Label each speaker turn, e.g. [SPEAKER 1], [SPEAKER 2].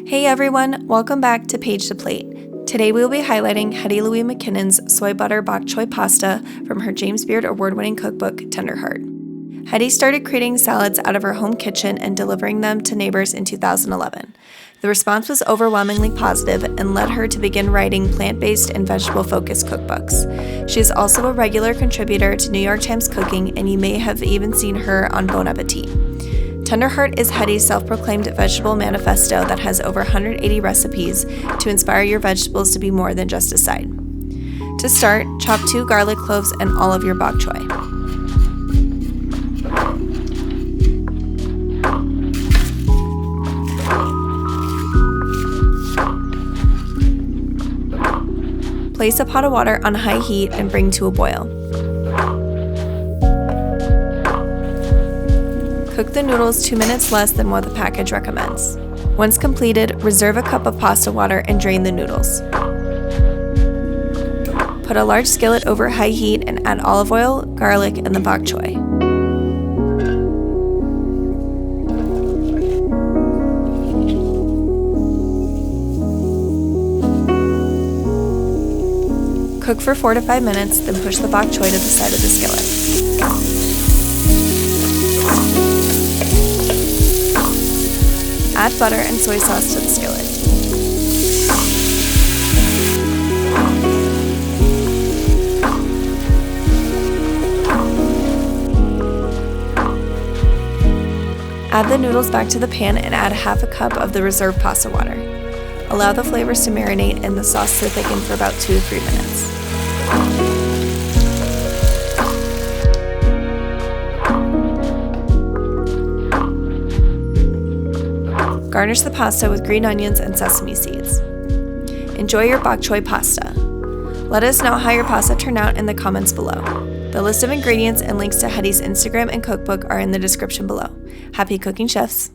[SPEAKER 1] Hey everyone, welcome back to Page to Plate. Today we will be highlighting Hetty Lui McKinnon's Soy-Butter Bok Choy pasta from her James Beard award-winning cookbook, Tenderheart. Hetty started creating salads out of her home kitchen and delivering them to neighbors in 2011. The response was overwhelmingly positive and led her to begin writing plant-based and vegetable-focused cookbooks. She is also a regular contributor to New York Times Cooking, and you may have even seen her on Bon Appetit. Tenderheart is Hetty's self-proclaimed vegetable manifesto that has over 180 recipes to inspire your vegetables to be more than just a side. To start, chop 2 garlic cloves and all of your bok choy. Place a pot of water on high heat and bring to a boil. Cook the noodles 2 minutes less than what the package recommends. Once completed, reserve a cup of pasta water and drain the noodles. Put a large skillet over high heat and add olive oil, garlic, and the bok choy. Cook for 4 to 5 minutes, then push the bok choy to the side of the skillet. Add butter and soy sauce to the skillet. Add the noodles back to the pan and add half a cup of the reserved pasta water. Allow the flavors to marinate and the sauce to thicken for about 2 to 3 minutes. Garnish the pasta with green onions and sesame seeds. Enjoy your bok choy pasta. Let us know how your pasta turned out in the comments below. The list of ingredients and links to Hetty's Instagram and cookbook are in the description below. Happy cooking, chefs!